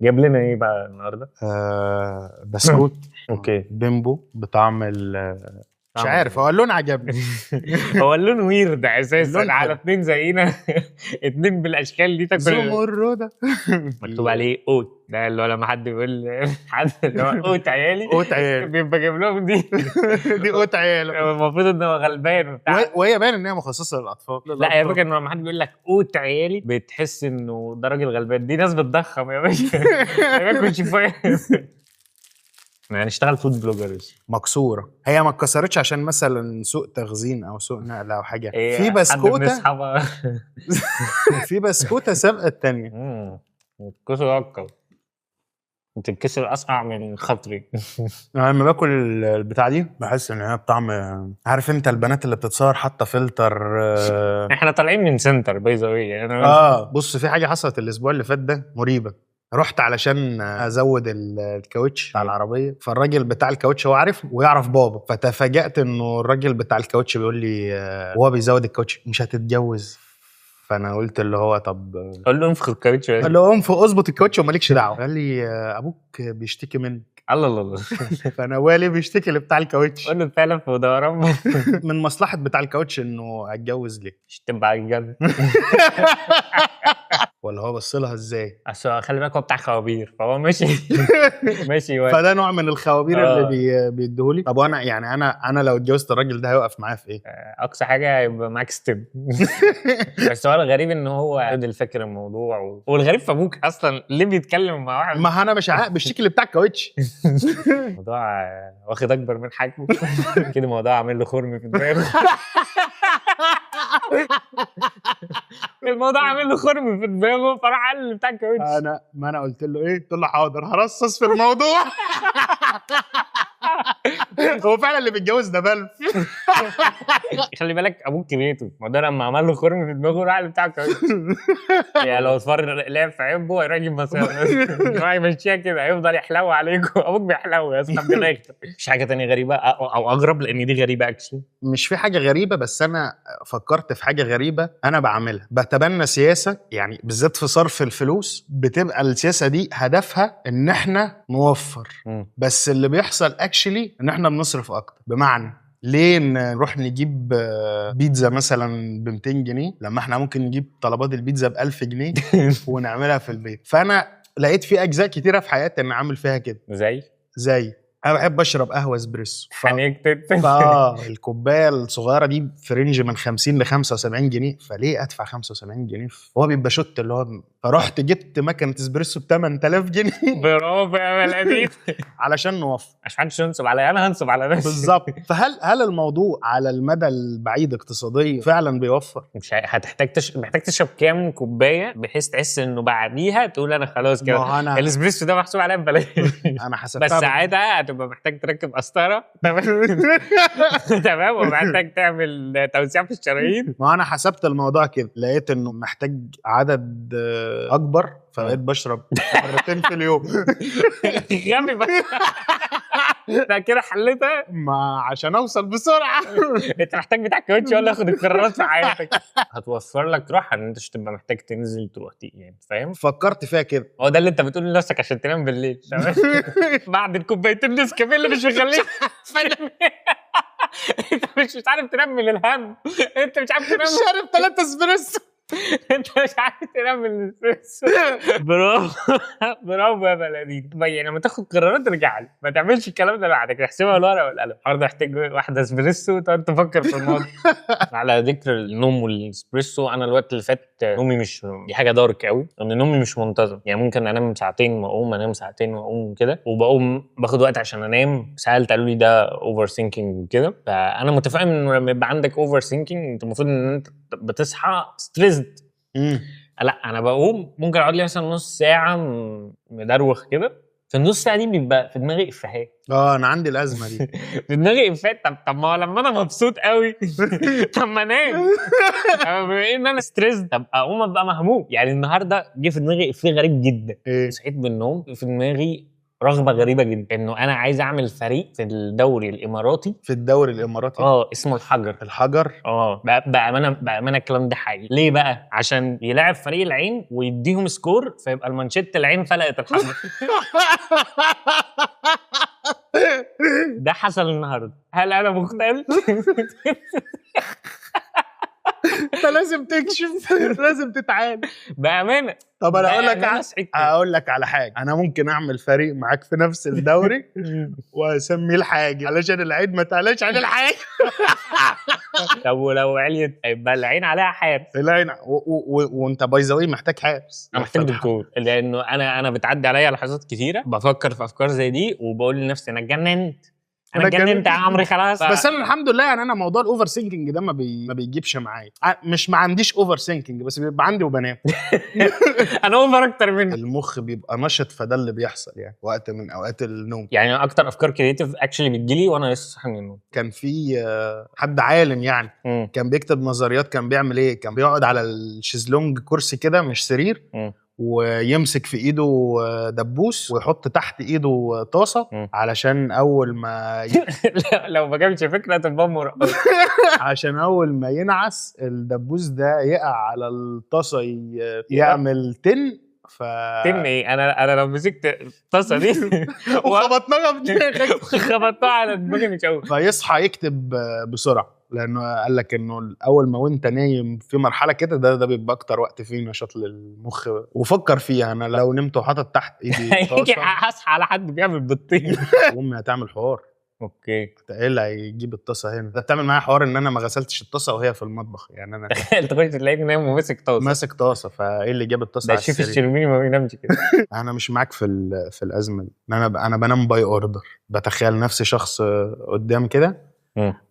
جاب لنا ايه بقى النهارده؟ بسكوت اوكي. بيمبو بطعم مش عارف، هو اللون عجبني. هو اللون ويرد اساسا اللون على حلو. اتنين زينا. اتنين بالاشكال دي تاكل. زمرده مكتوب عليه اوت، ده اللي هو لما حد بيقول حد اللي هو اوت عيالي، قوت عيال. بيبقى جايب لهم دي. دي قوت عيال. المفروض ان هو غلبان وبتاع. وهي باين ان هي مخصصه للاطفال. لا، هي فكره ان لما حد بيقول لك اوت عيالي بتحس انه ده راجل غلبان. دي ناس بتضخم يا باشا. ما بياكلش فاهم. يعني نشتغل فود بلوجرز. مكسوره، هي ما اتكسرتش عشان مثلا سوء تخزين او سوء نقل او حاجه. إيه، في حد من بسكوته اصحابها. في بسكوته سابقه الثانيه. الكسر اكتر، بتتكسر اسرع من خاطري. انا لما باكل البتاع دي بحس ان هي بطعم، عارف انت البنات اللي بتتصور حاطه فلتر. احنا طالعين من سنتر باي ذا واي. بص، في حاجه حصلت الاسبوع اللي فات ده مريبه. رحت علشان ازود الكاوتش بتاع العربيه، فالراجل بتاع الكاوتش هو عارف ويعرف بابا، فتفاجأت انه الراجل بتاع الكاوتش بيقول لي وهو بيزود الكاوتش: مش هتتجوز؟ فانا قلت اللي هو طب قول له انفخ الكاوتش. قال له انفخ اظبط الكاوتش ومالكش دعوه. قال لي ابوك بيشتكي منك. الله الله الله. فانا والي بيشتكي لبتاع الكاوتش. قول له فعلا في دوران. من مصلحه بتاع الكاوتش انه اتجوز ليه. شتم بقى الجد. ولا هو بص لها ازاي؟ اصل خلي بالك هو بتاع خوابير، فهو ماشي. ماشي. فده نوع من الخوابير اللي بيديهولي. طب وانا يعني انا لو اتجوزت الراجل ده هيوقف معايا في ايه؟ اقصى حاجه يبقى معاك ستيب. بس هو الغريب ان هو فضل فاكر الموضوع والغريب في ابوك اصلا ليه بيتكلم مع واحد. ما انا مش عارف بالشكل اللي بتاع الكاوتش. الموضوع واخد اكبر من حجمه. كده الموضوع عامل له خرم في دماغه. الموضوع عامل له خرم في دماغه، فراح قال بتاع الكاوتش. ما انا قلت له ايه؟ قلت له حاضر هرصص في الموضوع. هو فعلا اللي بيتجوز ده بلف. خلي بالك ابوك كريتو، ما ده لما عمل له خرم في دماغه راح بتاع الكاوتش. يعني لو اتفرج لعب في عبه هيراجل مثلا يمشيها كده، هيفضل يحلو عليكم. ابوك بيحلو يا اسطى بالاخر. مش حاجه تانية غريبه او اغرب، لان دي غريبه اكشلي. مش في حاجه غريبه، بس انا فكرت في حاجه غريبه انا بعملها. بتبنى سياسه، يعني بالذات في صرف الفلوس بتبقى السياسه دي هدفها ان احنا نوفر. بس اللي بيحصل اكشلي ان احنا بنصرف اكتر. بمعنى ليه نروح نجيب بيتزا مثلا ب 200 جنيه لما احنا ممكن نجيب طلبات البيتزا ب 1000 جنيه ونعملها في البيت؟ فانا لقيت في اجزاء كتيره في حياتي ان اعمل فيها كده. زي انا بحب اشرب قهوه اسبريسو. الكوبايه الصغيره دي في رينج من 50 ل 75 جنيه، فليه ادفع 75 جنيه؟ هو بيبقى شوت اللي هو. فرحت جبت مكنه اسبريسو ب 8000 جنيه. برافو يا ملادين. علشان نوفر، عشان محدش ينصب عليا، انا هنصب على نفسي. بالظبط. فهل الموضوع على المدى البعيد اقتصاديا فعلا بيوفر؟ مش هتحتاج محتاج تشرب كام كوبايه بحيث تحس انه بعديها تقول انا خلاص كده الاسبريسو ده محسوب عليا ببلاش. انا حسبتها بس ساعتها هتبقى محتاج تركب قسطره. تمام. ومحتاج تعمل توسيع في الشرايين. ما انا حسبت الموضوع كده، لقيت انه محتاج عدد اكبر، فبقيت بشرب مرتين في اليوم. غبي بقى. ده كده حلتها. ما عشان اوصل بسرعه. انت محتاج بتاع كاوتش ولا اخد القرارات في حياتك. هتوفر لك راحه ان انت مش تبقى محتاج تنزل تروح يعني فاهم. فكرت فيها كده. هو ده اللي انت بتقول لنفسك عشان تنام بالليل. تمام. بعد الكوبايتين نسكافيه اللي مش مخليك انت مش عارف تنام من الهم. انت مش عارف تنام. شارب 3 اسبريسو. انت مش عارف تنام من الاسبريسو. برافو يا بلدين. يعني لما تاخد قرارات ترجع لي، ما تعملش الكلام ده بعدك. احسبها بالورقه والقلم. النهارده محتاج واحده اسبريسو تقعد تفكر في الموضوع. على ذكر النوم والاسبريسو، انا الوقت اللي فات نومي مش دي حاجه دارك قوي، ان نومي مش منتظم. يعني ممكن انام ساعتين واقوم، انام ساعتين واقوم كده، وبقوم باخد وقت عشان انام. سالت قالوا لي ده اوفر ثينكينج وكده. فانا متفاهم ان لما يبقى عندك اوفر ثينكينج انت المفروض ان انت بتصحى ستريسد. لا، انا بقوم ممكن اقعد لي مثلا نص ساعه مدروخ كده. في النص ساعه دي بيبقى في دماغي افيهات. انا عندي الازمه دي. في دماغي افيهات. طب ما لما انا مبسوط قوي طب ما انام. بما ان انا ستريس طب اقوم ابقى مهموم. يعني النهارده جه في دماغي افيه غريب جدا. صحيت من النوم في دماغي رغبه غريبه جدا انه انا عايز اعمل فريق في الدوري الاماراتي. في الدوري الاماراتي اسمه الحجر. الحجر. بامانه الكلام ده حقيقي. ليه بقى؟ عشان يلعب فريق العين ويديهم سكور فيبقى المانشيت العين فلقت الحجر. ده حصل النهارده. هل انا مختل؟ انت لازم تكشف، لازم تتعامل بامانه. طب انا اقول لك على حاجه، انا ممكن اعمل فريق معاك في نفس الدوري واسميه الحاج علشان العيد ما تعلاش عن الحاج. طب ولو عليت يبقى العين عليها حارس. العين وانت باي ذا واي محتاج حارس. انا محتاج دكتور، لانه انا بتعدي عليا لحظات كتيره بفكر في افكار زي دي وبقول لنفسي انا اتجننت. انا اتجننت يا عمري خلاص. بس انا الحمد لله يعني انا موضوع الاوفر سينكينج ده ما بيجيبش معايا. مش ما عنديش اوفر سينكينج بس بيبقى عندي وبنام. انا اوفر اكتر منه. المخ بيبقى نشط فده اللي بيحصل يعني وقت من اوقات النوم. يعني اكتر افكار كرييتيف اكشلي بتجيلي وانا لسه صاحي من النوم. كان في حد عالم يعني كان بيكتب نظريات. كان بيعمل ايه؟ كان بيقعد على الشيزلونج كرسي كده مش سرير ويمسك في ايده دبوس ويحط تحت ايده طاسه علشان اول ما لو ما جابش فكره تبقى عشان اول ما ينعس الدبوس ده يقع على الطاسه يعمل تن. تن ايه؟ انا لو مسكت الطاسه دي وخبطناها بدماغك خبطتها على دماغي مش قوي. فيصحى يكتب بسرعه لانه قال لك انه اول ما وانت نايم في مرحله كده ده بيبقى اكتر وقت فيه نشاط للمخ. وفكر فيها انا لو نمت وحاطط تحت ايدي طاسه هصحى على حد بيعمل بالطين. امي هتعمل حوار. اوكي ايه اللي هيجيب الطاسه هنا؟ ده بتعمل معايا حوار ان انا ما غسلتش الطاسه وهي في المطبخ يعني. انا تخش تلاقيني نايم وماسك طاسه. ماسك طاسه فايه اللي جاب الطاسه على السرير؟ ده الشيف الشربيني ما بينامش كده. انا مش معاك في الازمه دي. انا بنام باي اوردر. بتخيل نفسي شخص قدام كده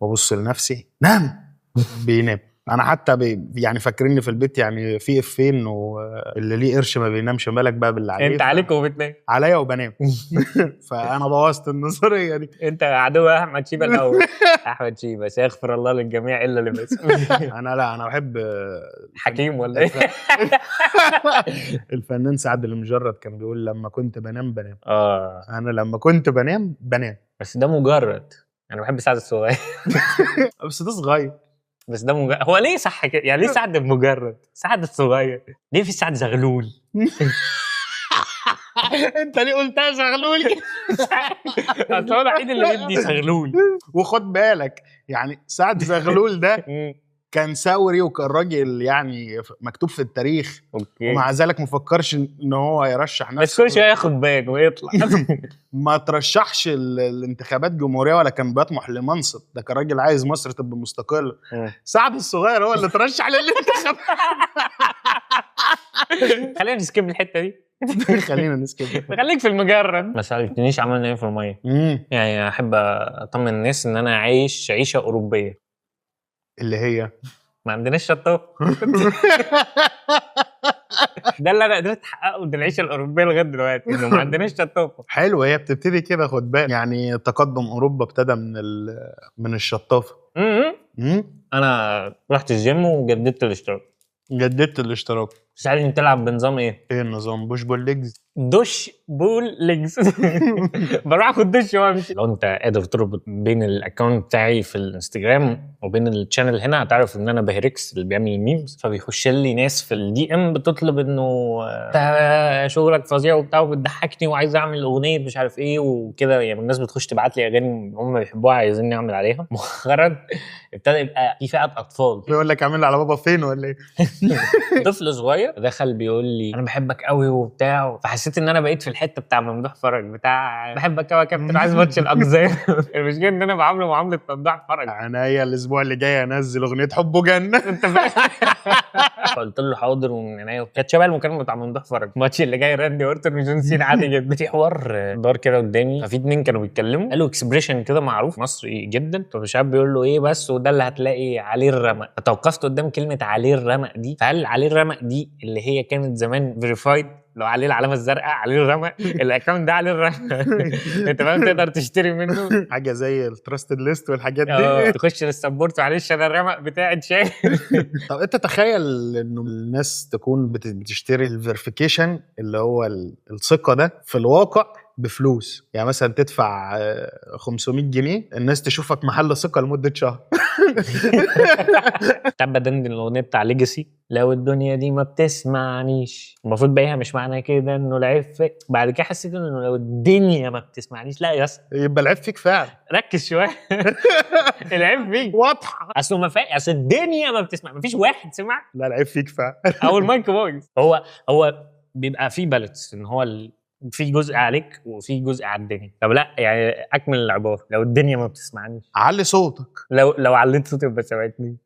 وابص لنفسي نام بينام. انا حتى يعني فاكريني في البيت يعني في افين واللي ليه قرش ما بينامش. مالك بقى باللي عليه؟ انت عليك وبتنام. عليا وبنام. فانا بوظت النظريه دي. انت عدو احمد شيبه الاول. احمد شيبه سيغفر الله للجميع الا لبس. انا بحب حكيم ولا ايه؟ الفنان سعد المجرد كان بيقول لما كنت بنام انا لما كنت بنام بس ده مجرد. انا بحب سعد الصغير. بس ده صغير. بس ده مجرد. هو ليه صح كده يعني؟ ليه سعد مجرد؟ سعد الصغير ليه؟ في سعد زغلول. انت ليه قلتها زغلول؟ اصل هو الوحيد اللي بدي زغلول. وخد بالك يعني سعد زغلول ده كان ثوري وكان راجل يعني مكتوب في التاريخ. أوكي. ومع ذلك مفكرش ان هو يرشح نفسه. بس كل شويه ياخد بان ويطلع. ما ترشحش الانتخابات جمهوريه ولا كان بيطمح لمنصب. ده كان راجل عايز مصر تبقى مستقله. سعد الصغير هو اللي ترشح للانتخابات. خلينا نسكيب الحته دي. خلينا نسكيب. خليك في المجرد. ما سالتنيش عملنا ايه في الميه. يعني احب اطمن الناس ان انا عايش عيشه اوروبيه اللي هي ما عندناش شطافه. ده اللي انا قدرت احققه من العيشه الاوروبيه لغايه دلوقتي انه ما عندناش شطافه. حلو. هي بتبتدي كده خد بالك يعني تقدم اوروبا ابتدى من الشطافه. انا رحت الجيم وجددت الاشتراك. ساعدني تلعب بنظام ايه النظام؟ بوش بول ليجز. دوش بول ليجز. بروح اخد دش وامشي. لو انت قادر تربط بين الاكونت بتاعي في الانستجرام وبين الشانل هنا هتعرف ان انا بهركس اللي بيعمل الميمز. فبيخش لي ناس في الدي ام بتطلب انه انت شغلك فظيع وبتاع وبتضحكني وعايز اعمل اغنيه مش عارف ايه وكده. يعني الناس بتخش تبعت لي اغاني هم بيحبوها عايزيني اعمل عليها. مؤخرا ابتدى يبقى في فئه اطفال بيقول لك اعمل على بابا فين ولا ايه. طفل صغير دخل بيقول لي انا بحبك قوي وبتاع. فحسيت ان انا بقيت في الحته بتاع ممدوح فرج بتاع بحبك قوي يا كابتن عايز ماتش الاقزام. المشكله ان انا بعامله معامله ممدوح فرج. عناية الاسبوع اللي جاي انزل اغنيه حبه جنه. انت فقلت له حاضر ومن عينيا. كانت شبه المكالمه بتاع ممدوح فرج. الماتش اللي جاي راندي اورتن وجون سينا عادي جدا. في حوار دار كده قدامي ففي اتنين كانوا بيتكلموا قالوا اكسبريشن كده معروف مصري جدا. فمش عارف بيقول له ايه بس وده اللي هتلاقي عليه الرمق. فتوقفت قدام كلمه عليه الرمق دي. فهل عليه الرمق دي اللي هي كانت زمان فيريفايد لو عليه العلامه الزرقاء عليه الرمق الاكونت ده عليه الرمق. انت فاهم تقدر تشتري منه حاجه زي التراستد ليست والحاجات دي. تخش للسبورت معلش انا الرمق بتاعي اتشال. طب انت تخيل انه الناس تكون بتشتري الفيريفيكيشن اللي هو الثقه ده في الواقع بفلوس، يعني مثلا تدفع 500 جنيه الناس تشوفك محل ثقه لمده شهر. تبا دندن الاغنيه بتاع ليجاسي، لو الدنيا دي ما بتسمعنيش، المفروض بقى مش معنى كده انه العيب فيك. بعد كده حسيت انه لو الدنيا ما بتسمعنيش، لا يا اسطى يبقى العيب فيك فعلا. ركز شويه. العيب فيك واضحه. اصل ما اصل الدنيا ما بتسمع، ما فيش واحد سمع، لا العيب فيك فعلا. او المايك بايظ. هو بيبقى في بالانس، ان هو في جزء عليك وفي جزء على الدنيا. طب لا يعني اكمل العباره، لو الدنيا ما بتسمعنيش علي صوتك. لو عليت صوتي ما سمعتني،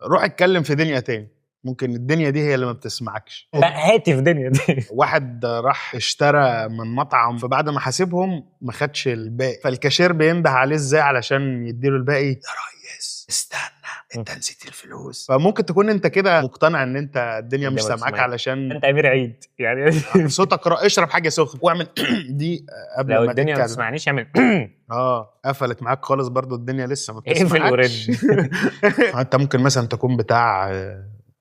روح اتكلم في دنيا تاني، ممكن الدنيا دي هي اللي ما بتسمعكش. هاتي في دنيا دي. واحد راح اشترى من مطعم، فبعد ما حاسبهم ما خدش الباقي، فالكاشير بينده عليه ازاي علشان يديله الباقي، يا ريس استنى انت نسيت الفلوس. فممكن تكون انت كده مقتنع ان انت الدنيا مش سامعاك علشان انت امير عيد يعني. صوتك اشرب حاجه سخنه واعمل دي قبل لو ما الدنيا ما تتكلم. تسمعنيش اعمل. قفلت معاك خالص برضو الدنيا لسه ما اقفل بتسمعكش. ورد. انت ممكن مثلا تكون بتاع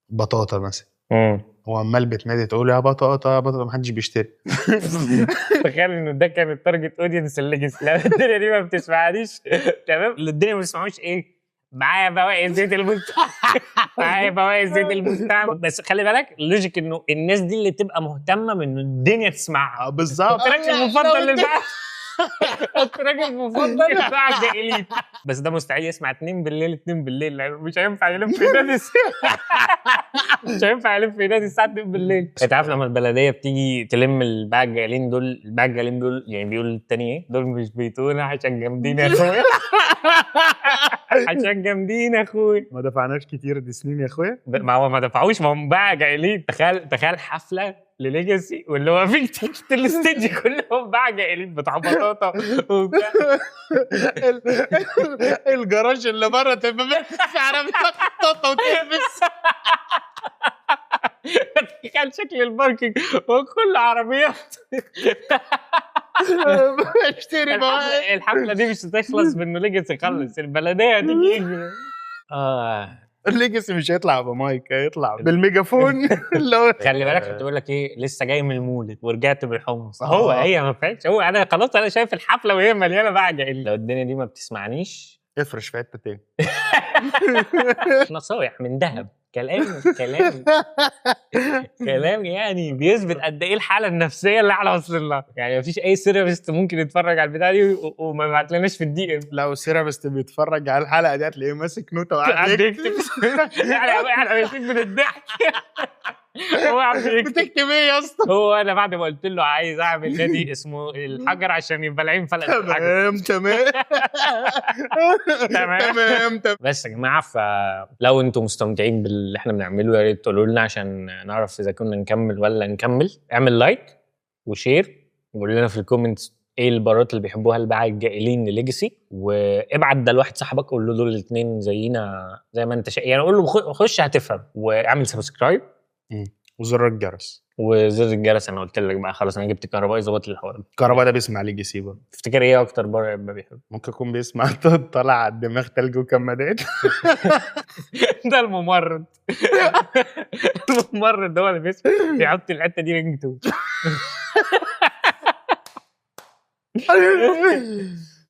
بطاطا مثلا، هو عمال بتنادي تقول يا بطاطا يا بطاطا، محدش بيشتري. تخيل انه ده كان التارجت اودينس الليجاسي. لو الدنيا دي ما بتسمعنيش، تمام، الدنيا ما بتسمعوش ايه، معايا بواقي زيت المستعمل. معايا بواقي زيت المستعمل. بس خلي بالك اللوجيك انه الناس دي اللي تبقى مهتمه بان الدنيا تسمعها. بالظبط. التراك المفضل للبعض. التراك المفضل بتاع الجائلين. بس ده مستحيل يسمع 2 بالليل، لأنه مش هينفع يلف في نادي. مش هينفع يلف في نادي الساعه 2 بالليل. انت عارف لما البلديه بتيجي تلم الباقي الجائلين دول، يعني بيقول التاني ايه، دول مش بيتونا عشان جامدين يا اخويا. عشان جامدين يا اخويا. ما دفعناش كتير دي سنين يا اخويا. ما هو ما دفعوش، ما هم باقي جائلين. تخيل حفله لليجاسي واللي هو في كتير الاستديو كلهم باقي جائلين بتاع بطاطا وبتاع. الجراج اللي بره تبقى في عربيه بطاطا وتلبس. كان شكل الباركينج وكل عربيات. اشتري بقى. الحفله دي مش هتخلص بانه ليجاسي يخلص، البلديه هتيجي. الليجاسي مش هيطلع بمايك، هيطلع بالميجافون. خلي بالك هتقول لك ايه، لسه جاي من المولد ورجعت بالحمص. هي ما فاتش، هو انا خلاص انا شايف الحفله وهي مليانه بقى جاي. لو الدنيا دي ما بتسمعنيش افرش في حته تاني. نصايح من ذهب. كلام يعني بيثبت قد ايه الحاله النفسيه اللي احنا واصلين لها. يعني مفيش اي سيرابيست ممكن يتفرج على البتاع دي وما يبعتلناش في الدي ام. لو سيرابيست بيتفرج على الحلقه دي هتلاقيه ماسك نوته وقاعد يكتب. يعني ميتين من الضحك. هو عم بتكتب ايه يا اسطى؟ هو انا بعد ما قلت له عايز اعمل نادي اسمه الحجر عشان يبقى العين فلقت الحجر. تمام. بس يا جماعه، فلو انتم مستمتعين باللي احنا بنعمله يا ريت تقولوا لنا عشان نعرف اذا كنا نكمل ولا نكمل. اعمل لايك وشير وقول لنا في الكومنتس ايه البارات اللي بيحبوها الباعي الجائلين لليجاسي، وابعت ده لواحد صاحبك قول له دول الاثنين زينا زي ما انت يعني قول له خش هتفهم، واعمل سبسكرايب وزر الجرس. وزر الجرس انا قلت لك بقى خلاص، انا جبت كهربائي ظبط لي الحوار. الكهرباء ده بيسمع ليجاسي بقى. تفتكر ايه اكتر بار يبقى بيحب؟ ممكن يكون بيسمع طالع على الدماغ تلج وكمادات. ده الممرض. الممرض هو اللي بيسمع بيحط الحته دي رينج تون.